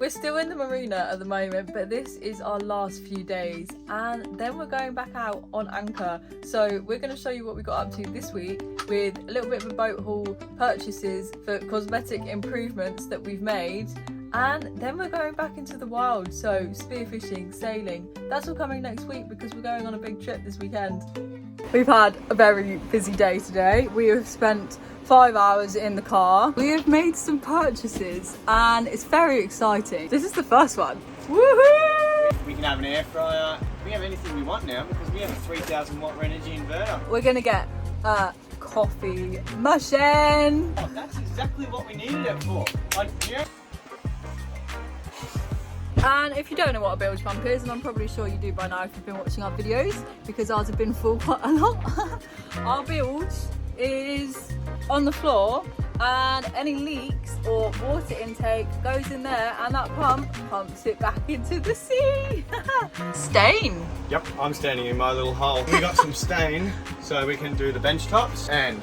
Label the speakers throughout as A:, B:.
A: We're still in the marina at the moment, but this is our last few days, and then we're going back out on anchor. So we're going to show you what we got up to this week with a little bit of a boat haul, purchases for cosmetic improvements that we've made, and then we're going back into the wild. So spearfishing, sailing, that's all coming next week because we're going on a big trip this weekend. We've had a very busy day today. We have spent 5 hours in the car. We have made some purchases and it's very exciting. This is the first one. Woohoo!
B: We can have an air fryer. We have anything we want now because we have a 3,000 watt energy inverter.
A: We're gonna get a coffee machine.
B: Oh, that's exactly what we needed it for.
A: And if you don't know what a bilge pump is, and I'm probably sure you do by now if you've been watching our videos, because ours have been full quite a lot. Our bilge is on the floor, and any leaks or water intake goes in there, and that pump pumps it back into the sea. Stain.
B: Yep, I'm standing in my little hole. We got some stain so we can do the bench tops, and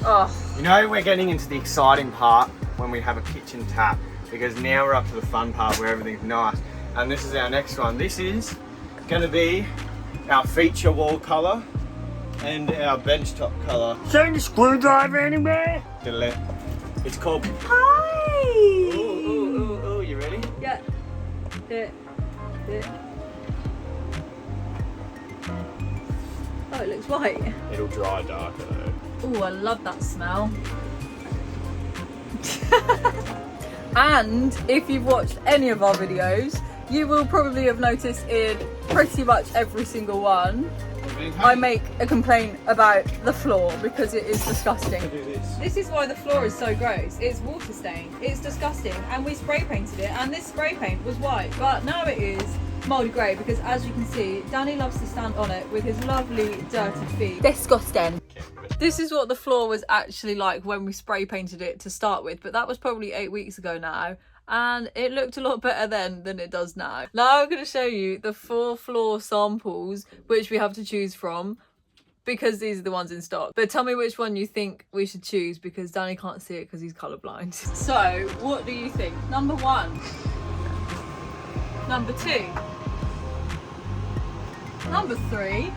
B: you know we're getting into the exciting part when we have a kitchen tap, because now we're up to the fun part where everything's nice. And this is our next one. This is going to be our feature wall colour and our bench top colour. Showing the screwdriver anywhere? It's called...
A: Hi!
B: Ooh, you ready?
A: Yeah. Oh, it looks white.
B: It'll dry darker though.
A: Oh, I love that smell. And if you've watched any of our videos, you will probably have noticed in pretty much every single one, I make a complaint about the floor because it is disgusting. This is why the floor is so gross. It's water stained, it's disgusting, and we spray painted it, and this spray paint was white, but now it is mouldy grey because, as you can see, Danny loves to stand on it with his lovely dirty feet. Disgusting. This is what the floor was actually like when we spray painted it to start with, but that was probably 8 weeks ago now, and it looked a lot better then than it does now. Now I'm going to show you the 4 floor samples which we have to choose from, because these are the ones in stock. But tell me which one you think we should choose, because Danny can't see it because he's colourblind. So what do you think? Number 1, number 2, number 3,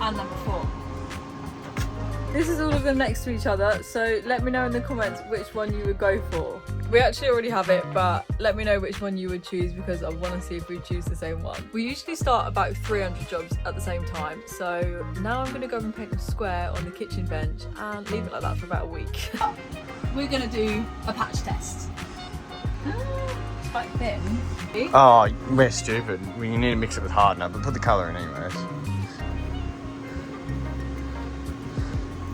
A: and number 4. This is all of them next to each other, so let me know in the comments which one you would go for. We actually already have it, but let me know which one you would choose because I want to see if we choose the same one. We usually start about 300 jobs at the same time, so now I'm going to go and paint them square on the kitchen bench and leave it like that for about a week. We're going to do a patch test. It's quite thin.
B: Oh, we're stupid. We need to mix it with hardener, but put the colour in anyways.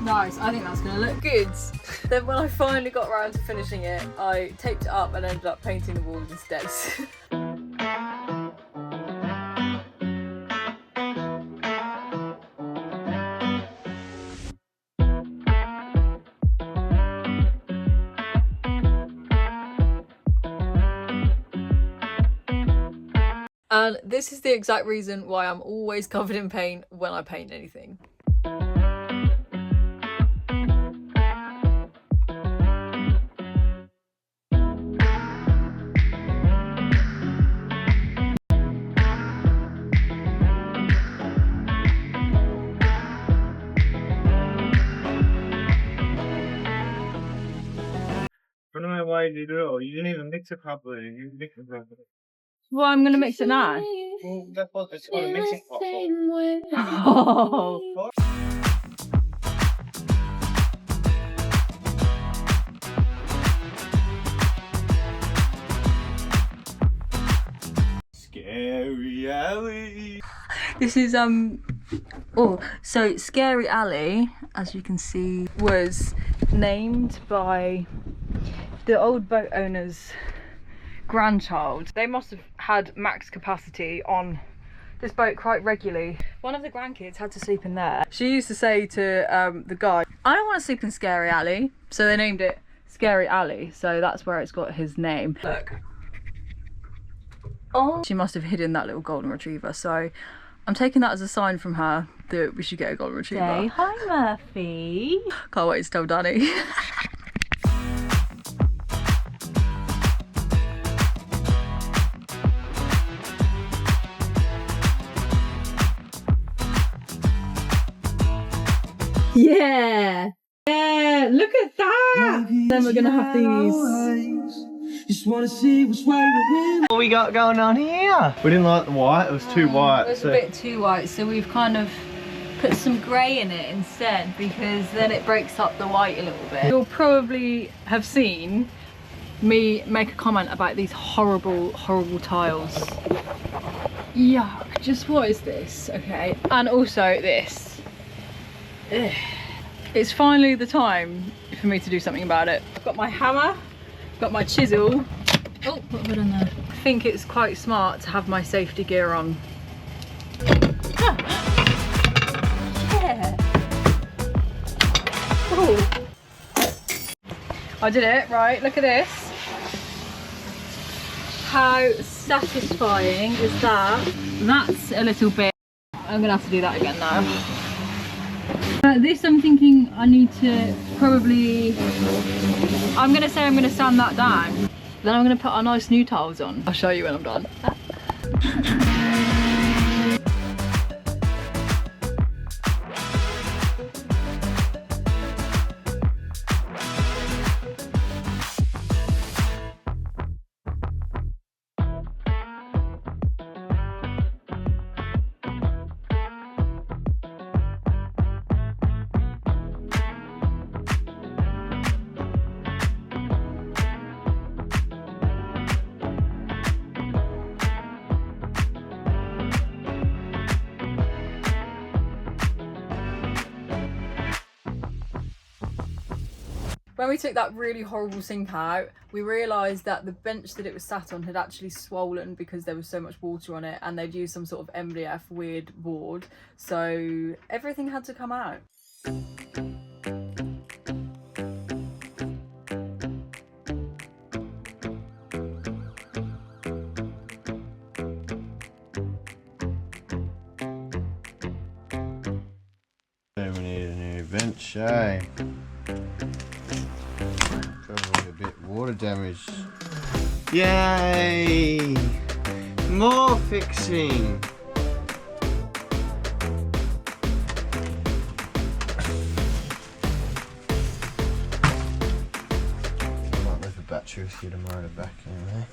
A: Nice, I think that's going to look good. Then when I finally got around to finishing it, I taped it up and ended up painting the walls instead. And this is the exact reason why I'm always covered in paint when I paint anything.
B: I don't know why you do it. You didn't even mix it properly. You mix it properly.
A: Well, I'm going to mix it now.
B: Well, that's what it's called, a mixing pot.
A: Oh.
B: Scary Alley.
A: This is so Scary Alley, as you can see, was named by the old boat owner's grandchild. They must have had max capacity on this boat quite regularly. One of the grandkids had to sleep in there. She used to say to the guy, I don't want to sleep in Scary Alley, so they named it Scary Alley, so that's where it's got his name. Look. Oh, she must have hidden that little golden retriever, so I'm taking that as a sign from her that we should get a golden retriever. Say hi, Murphy. Can't wait to tell Danny. Yeah! Yeah! Look at that! Then we're gonna have these.
C: Just wanna see what's right.
B: What we got going on here? We didn't like the white, it was too white.
A: It was a bit too white, so we've kind of put some grey in it instead, because then it breaks up the white a little bit. You'll probably have seen me make a comment about these horrible, horrible tiles. Yuck, just what is this? Okay, and also this. Ugh. It's finally the time for me to do something about it. I've got my hammer, got my chisel. Oh, what have I done there? I think it's quite smart to have my safety gear on. Ah. Yeah. Oh. I did it, right, look at this. How satisfying is that? That's a little bit. I'm gonna have to do that again now. This I'm thinking I need to probably, I'm gonna say I'm gonna sand that down. Then I'm gonna put our nice new tiles on. I'll show you when I'm done. When we took that really horrible sink out, we realised that the bench that it was sat on had actually swollen because there was so much water on it, and they'd used some sort of MDF weird board, so everything had to come out.
B: We need a new bench, eh? Probably a bit water damaged. Yay! More fixing! I might leave a battery with you tomorrow back anyway.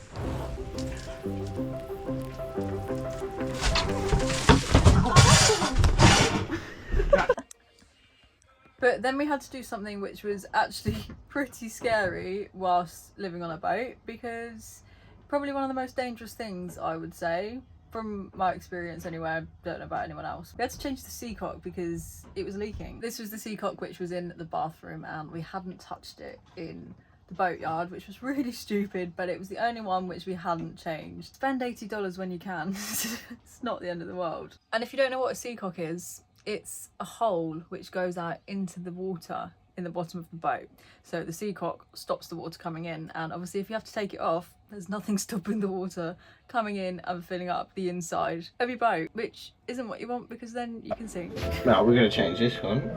A: But then we had to do something which was actually pretty scary whilst living on a boat, because probably one of the most dangerous things, I would say, from my experience anyway. I don't know about anyone else. We had to change the seacock because it was leaking. This was the seacock which was in the bathroom, and we hadn't touched it in the boatyard, which was really stupid, but it was the only one which we hadn't changed. Spend $80 when you can. It's not the end of the world. And if you don't know what a seacock is, it's a hole which goes out into the water in the bottom of the boat. So the seacock stops the water coming in, and obviously if you have to take it off, there's nothing stopping the water coming in and filling up the inside of your boat, which isn't what you want, because then you can sink.
B: No, we're going to change this one.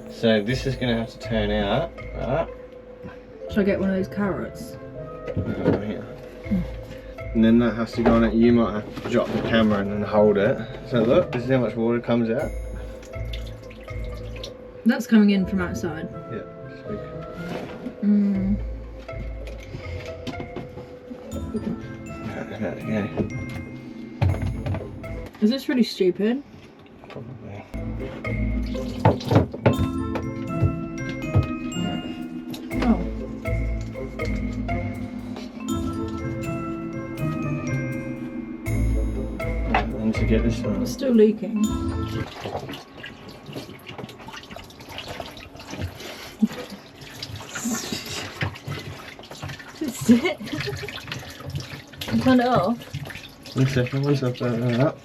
B: So this is going to have to turn out, right?
A: Should I get one of those carrots?
B: Over here. And then that has to go on it. You might have to drop the camera and then hold it. So look, this is how much water comes out.
A: That's coming in from outside.
B: Yeah, sweet. Okay.
A: Is this really stupid?
B: Probably.
A: Oh.
B: And to get this one.
A: It's still leaking. Just it. Turn it off.
B: 1 second, once I've done that up.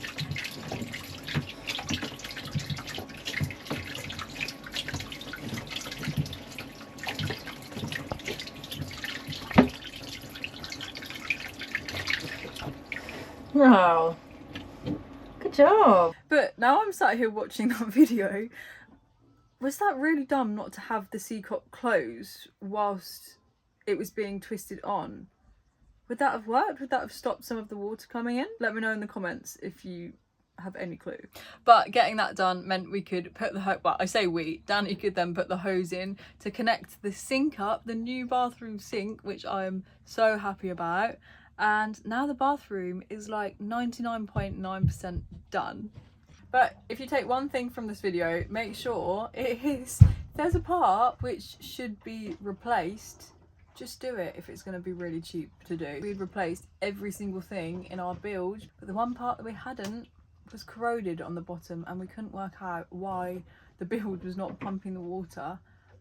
A: Wow. Good job. But now I'm sat here watching that video. Was that really dumb not to have the seacock closed whilst it was being twisted on? Would that have worked? Would that have stopped some of the water coming in? Let me know in the comments if you have any clue. But getting that done meant we could put the hose, well, I say we, Danny could then put the hose in to connect the sink up, the new bathroom sink, which I'm so happy about. And now the bathroom is like 99.9% done. But if you take one thing from this video, make sure if there's a part which should be replaced, just do it if it's going to be really cheap to do. We'd replaced every single thing in our Bilge, but the one part that we hadn't was corroded on the bottom, and we couldn't work out why the Bilge was not pumping the water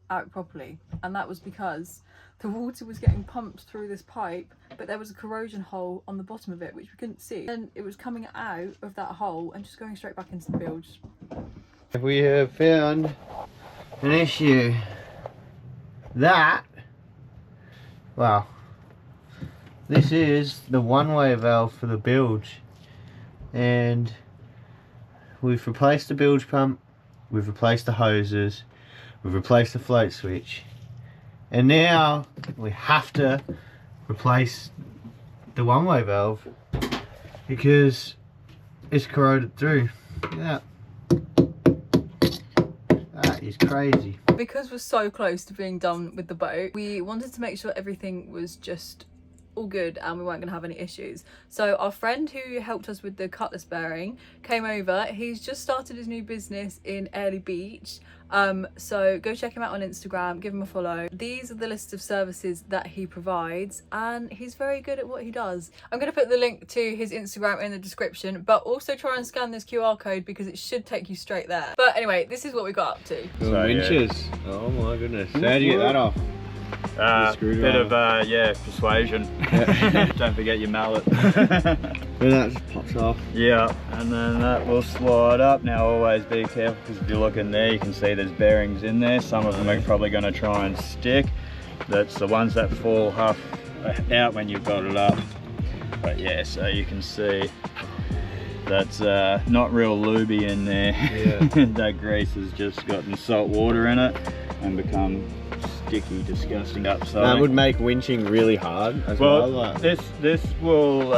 A: out properly. And that was because the water was getting pumped through this pipe, but there was a corrosion hole on the bottom of it which we couldn't see, and it was coming out of that hole and just going straight back into the Bilge.
B: We have found an issue that, well, this is the one-way valve for the Bilge, and we've replaced the Bilge pump, we've replaced the hoses, we've replaced the float switch, and now we have to replace the one-way valve because it's corroded through. Yeah, that is crazy.
A: Because we're so close to being done with the boat, we wanted to make sure everything was just all good and we weren't going to have any issues. So our friend who helped us with the cutlass bearing came over. He's just started his new business in Airlie Beach, so go check him out on Instagram, give him a follow. These are the list of services that he provides, and he's very good at what he does. I'm going to put the link to his Instagram in the description, but also try and scan this QR code because it should take you straight there. But anyway, this is what we got up to.
B: So, winches. Yeah. Oh my goodness. So how do you get that off?
D: Bit of yeah, persuasion. Don't forget your mallet.
B: Then that just pops off.
D: Yeah, and then that will slide up. Now always be careful, because if you look in there you can see there's bearings in there. Some of them are probably going to try and stick. That's the ones that fall half out when you've got it up. But yeah, so you can see that's not real lubey in there. Yeah. That grease has just gotten salt water in it and become sticky, disgusting up. So
B: that would make winching really hard as well. Like.
D: This will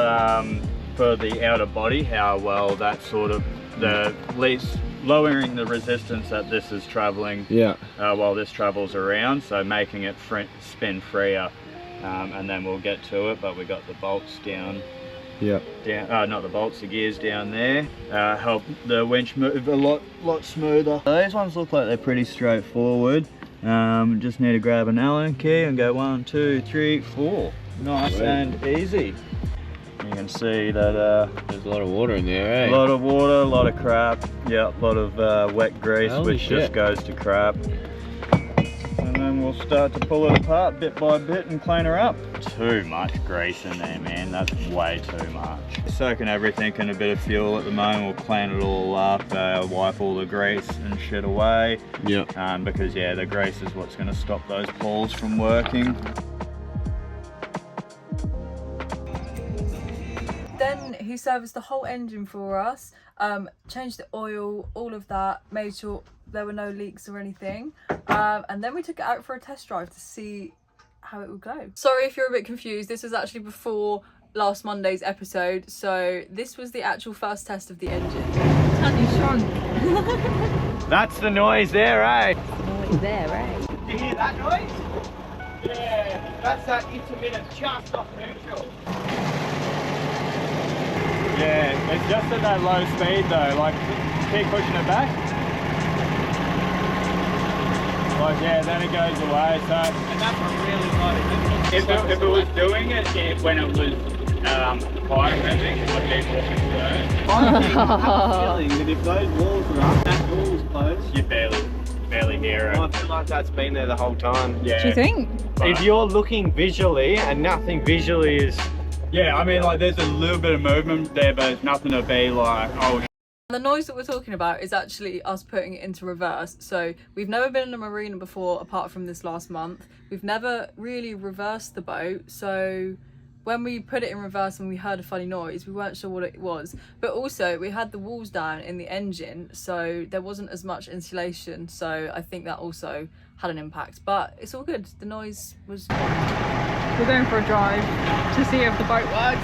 D: for the outer body, how well that sort of the least lowering the resistance that this is traveling. Yeah. While this travels around, so making it spin freer, and then we'll get to it. But we got the bolts down. Yeah. Down, not the bolts, the gears down there. Help the winch move a lot smoother. So these ones look like they're pretty straightforward. Just need to grab an Allen key and go 1, 2, 3, 4. Nice and easy. You can see that
B: there's a lot of water in there, eh?
D: A lot of water, a lot of crap. Yeah, a lot of wet grease, which just goes to crap. And then we'll start to pull it apart bit by bit and clean her up. Too much grease in there, man. That's way too much. Soaking everything in a bit of fuel at the moment. We'll clean it all up, wipe all the grease and shit away. Yeah. Because yeah, the grease is what's going to stop those pulls from working.
A: Then he serviced the whole engine for us, changed the oil, all of that, made sure there were no leaks or anything, and then we took it out for a test drive to see how it would go. Sorry if you're a bit confused, this was actually before last Monday's episode, so this was the actual first test of the engine. Tanya shrunk.
B: That's the noise there, eh?
A: Noise there, eh?
B: Did you hear that noise? Yeah, that's that intermittent just off neutral.
D: Yeah, it's just at that low speed though, like keep pushing it back. Like yeah, then it goes away, so...
B: And that's a really light
D: if it was doing it when it was fire revving, it would be walking slow.
B: I have a feeling that if those walls were up, that wall was closed,
D: you barely hear it.
B: I feel like that's been there the whole time.
D: Yeah.
A: Do you think?
B: If you're looking visually and nothing visually is...
D: Yeah, I mean like there's a little bit of movement there, but it's nothing to be like, oh.
A: The noise that we're talking about is actually us putting it into reverse. So we've never been in a marina before apart from this last month. We've never really reversed the boat, so when we put it in reverse and we heard a funny noise, we weren't sure what it was. But also we had the walls down in the engine, so there wasn't as much insulation, so I think that also had an impact. But it's all good, the noise was fine. We're going for a drive to see if the boat works.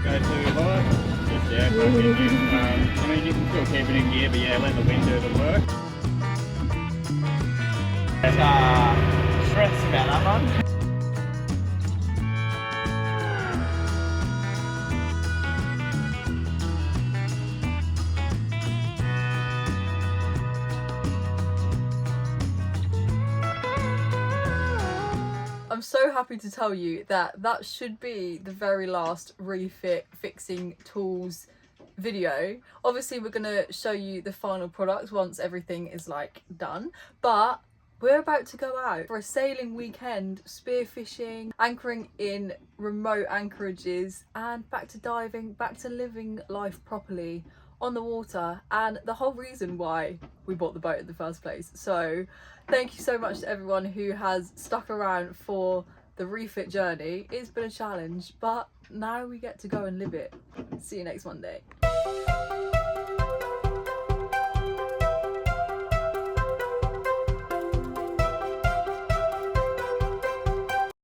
D: Go that too high. Just yeah, fuck it. I mean, you can still keep it in gear, but yeah, let the wind do the work.
B: Stress about that one.
A: I'm so happy to tell you that that should be the very last refit fixing tools video. Obviously we're gonna show you the final product once everything is like done, but we're about to go out for a sailing weekend, spearfishing, anchoring in remote anchorages, and back to diving, back to living life properly on the water, and the whole reason why we bought the boat in the first place. So thank you so much to everyone who has stuck around for the refit journey. It's been a challenge, but now we get to go and live it. See you next Monday.